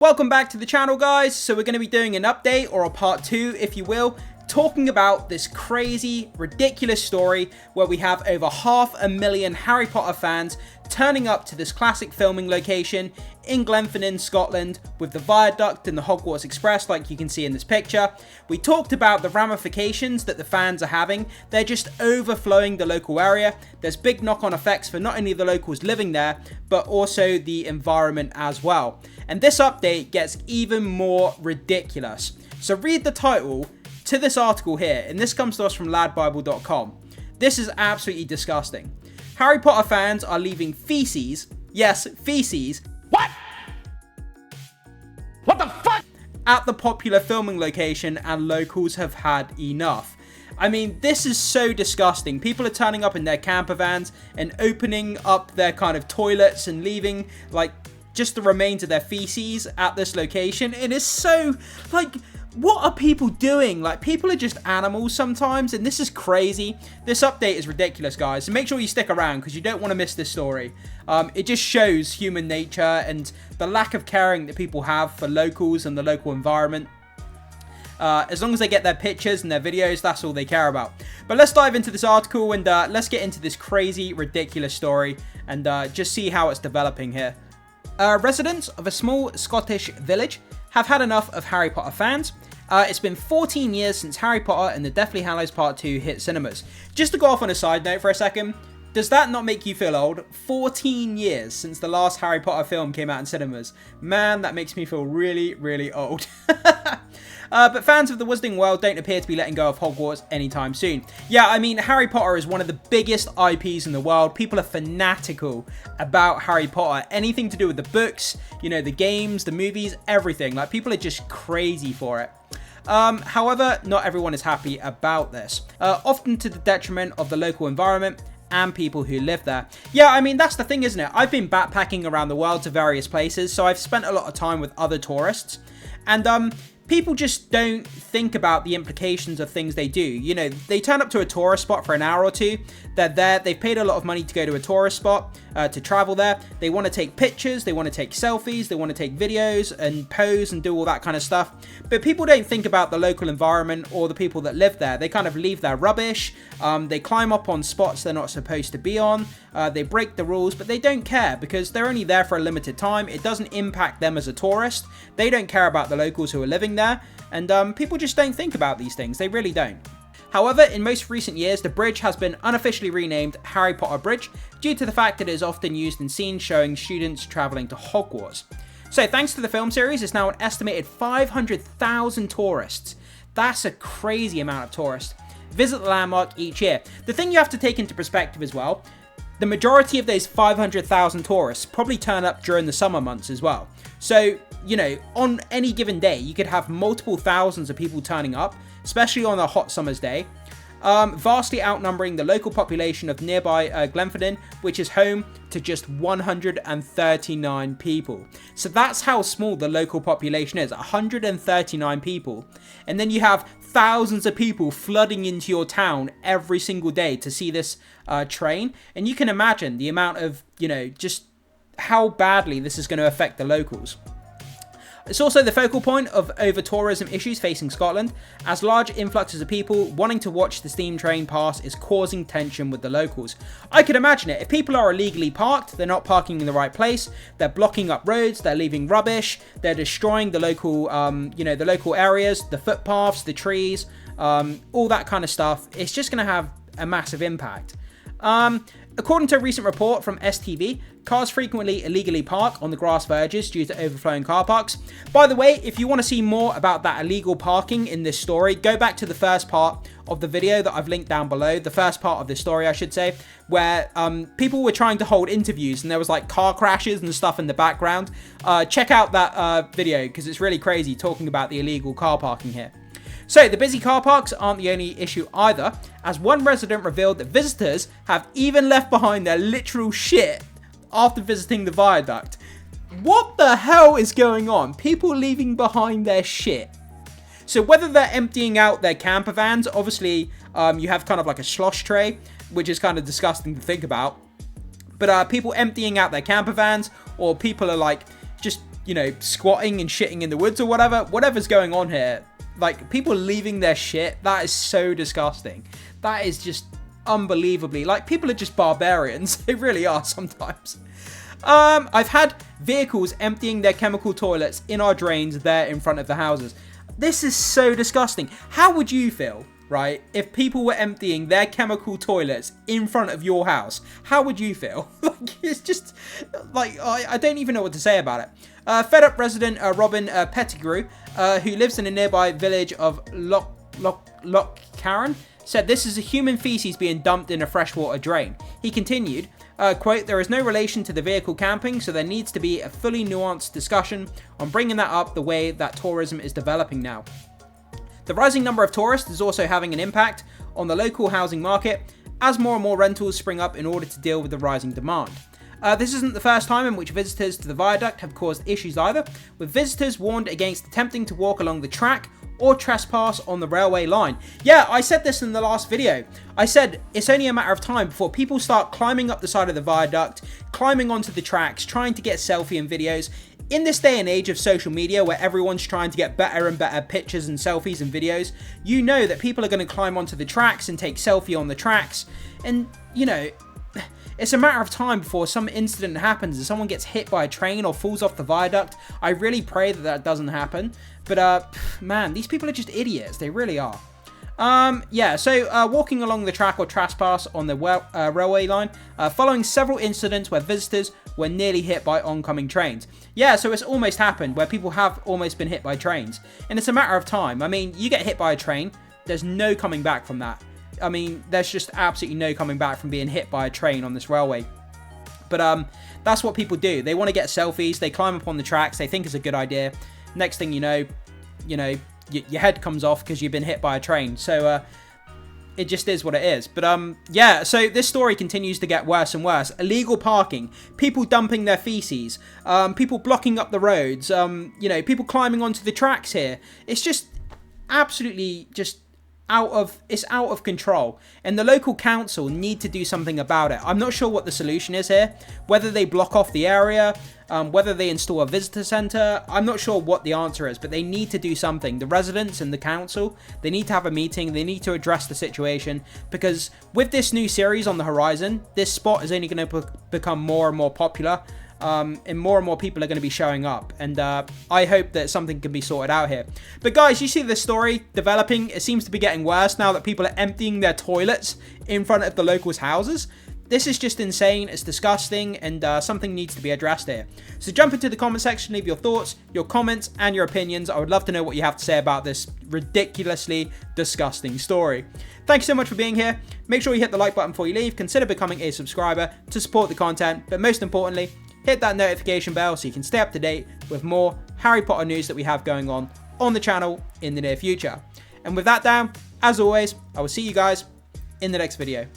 Welcome back to the channel, guys. So we're going to be doing an update, or a part 2 if you will, talking about this crazy, ridiculous story where we have over 500,000 Harry Potter fans turning up to this classic filming location in Glenfinnan, Scotland, with the viaduct and the Hogwarts Express like you can see in this picture. We talked about the ramifications that the fans are having. They're just overflowing the local area. There's big knock-on effects for not only the locals living there, but also the environment as well. And this update gets even more ridiculous. So read the title to this article here, and this comes to us from ladbible.com. This is absolutely disgusting. Harry Potter fans are leaving feces, yes, feces, What the fuck? at the popular filming location, and locals have had enough. I mean, this is so disgusting. People are turning up in their camper vans and opening up their kind of toilets and leaving like just the remains of their feces at this location. It is so, like, what are people doing? Like, people are just animals sometimes, and this is crazy. This update is ridiculous, guys. So make sure you stick around because you don't want to miss this story. It just shows human nature and the lack of caring that people have for locals and the local environment. As long as they get their pictures and their videos, that's all they care about. But let's dive into this article and let's get into this crazy, ridiculous story and just see how it's developing here. Residents of a small Scottish village have had enough of Harry Potter fans. It's been 14 years since Harry Potter and the Deathly Hallows Part 2 hit cinemas. Just to go off on a side note for a second, does that not make you feel old? 14 years since the last Harry Potter film came out in cinemas. Man, that makes me feel really, really old. But fans of the Wizarding World don't appear to be letting go of Hogwarts anytime soon. Yeah, I mean, Harry Potter is one of the biggest IPs in the world. People are fanatical about Harry Potter. Anything to do with the books, you know, the games, the movies, everything. Like, people are just crazy for it. However, not everyone is happy about this. Often to the detriment of the local environment and people who live there. Yeah, I mean, that's the thing, isn't it? I've been backpacking around the world to various places, so I've spent a lot of time with other tourists. And, people just don't think about the implications of things they do. You know, they turn up to a tourist spot for an hour or two. They're there. They've paid a lot of money to go to a tourist spot, to travel there. They want to take pictures. They want to take selfies. They want to take videos and pose and do all that kind of stuff. But people don't think about the local environment or the people that live there. They kind of leave their rubbish. They climb up on spots they're not supposed to be on. They break the rules, but they don't care because they're only there for a limited time. It doesn't impact them as a tourist. They don't care about the locals who are living there. And people just don't think about these things. They really don't. However, in most recent years, the bridge has been unofficially renamed Harry Potter Bridge due to the fact that it is often used in scenes showing students travelling to Hogwarts. So thanks to the film series, it's now an estimated 500,000 tourists. That's a crazy amount of tourists. Visit the landmark each year. The thing you have to take into perspective as well, the majority of those 500,000 tourists probably turn up during the summer months as well. So, you know, on any given day, you could have multiple thousands of people turning up, especially on a hot summer's day, vastly outnumbering the local population of nearby Glenfinnan, which is home to just 139 people. So that's how small the local population is, 139 people. And then you have thousands of people flooding into your town every single day to see this train. And you can imagine the amount of, you know, just how badly this is going to affect the locals. It's also the focal point of over-tourism issues facing Scotland, as large influxes of people wanting to watch the steam train pass is causing tension with the locals. I could imagine it. If people are illegally parked, they're not parking in the right place, they're blocking up roads, they're leaving rubbish, they're destroying the local, you know, the local areas, the footpaths, the trees, all that kind of stuff. It's just going to have a massive impact. According to a recent report from STV, cars frequently illegally park on the grass verges due to overflowing car parks. By the way, if you want to see more about that illegal parking in this story, go back to the first part of the video that I've linked down below, the first part of this story, I should say, where people were trying to hold interviews and there was like car crashes and stuff in the background. Check out that video because it's really crazy talking about the illegal car parking here. So the busy car parks aren't the only issue either, as one resident revealed that visitors have even left behind their literal shit after visiting the viaduct. What the hell is going on? People leaving behind their shit. So whether they're emptying out their camper vans, obviously you have kind of like a slosh tray, which is kind of disgusting to think about. But people emptying out their camper vans, or people are like just you know, squatting and shitting in the woods or whatever's going on here. Like, people leaving their shit, that is so disgusting. That is just unbelievably, like, people are just barbarians. They really are sometimes. I've had vehicles emptying their chemical toilets in our drains there in front of the houses. This is so disgusting. How would you feel, right, if people were emptying their chemical toilets in front of your house? How would you feel? Like, it's just, like, I don't even know what to say about it. Fed up resident Robin Pettigrew, who lives in a nearby village of Loch Karen, said this is a human feces being dumped in a freshwater drain. He continued, quote, there is no relation to the vehicle camping, so there needs to be a fully nuanced discussion on bringing that up the way that tourism is developing now. The rising number of tourists is also having an impact on the local housing market as more and more rentals spring up in order to deal with the rising demand. This isn't the first time in which visitors to the viaduct have caused issues either, with visitors warned against attempting to walk along the track or trespass on the railway line. Yeah, I said this in the last video. I said it's only a matter of time before people start climbing up the side of the viaduct, climbing onto the tracks, trying to get selfie and videos. In this day and age of social media where everyone's trying to get better and better pictures and selfies and videos, you know that people are going to climb onto the tracks and take selfie on the tracks. And, you know, it's a matter of time before some incident happens and someone gets hit by a train or falls off the viaduct. I really pray that that doesn't happen. But, man, these people are just idiots. They really are. Yeah, so walking along the track or trespass on the railway line, following several incidents where visitors were nearly hit by oncoming trains. Yeah, so it's almost happened where people have almost been hit by trains. And it's a matter of time. I mean, you get hit by a train, there's no coming back from that. I mean, there's just absolutely no coming back from being hit by a train on this railway. But that's what people do. They want to get selfies. They climb up on the tracks. They think it's a good idea. Next thing you know, your head comes off because you've been hit by a train. So it just is what it is. But yeah, so this story continues to get worse and worse. Illegal parking, people dumping their feces, people blocking up the roads, you know, people climbing onto the tracks here. It's just absolutely just it's out of control, and the local council need to do something about it. I'm not sure what the solution is here, whether they block off the area, whether they install a visitor centre. I'm not sure what the answer is, but they need to do something. The residents and the council, they need to have a meeting. They need to address the situation, because with this new series on the horizon, this spot is only going to become more and more popular. And more people are going to be showing up, and I hope that something can be sorted out here. But guys, you see this story developing. It seems to be getting worse now that people are emptying their toilets in front of the locals' houses. This is just insane. It's disgusting, and something needs to be addressed here. So jump into the comment section, leave your thoughts, your comments, and your opinions. I would love to know what you have to say about this ridiculously disgusting story. Thank you so much for being here. Make sure you hit the like button before you leave. Consider becoming a subscriber to support the content, but most importantly, hit that notification bell so you can stay up to date with more Harry Potter news that we have going on the channel in the near future. And with that down, as always, I will see you guys in the next video.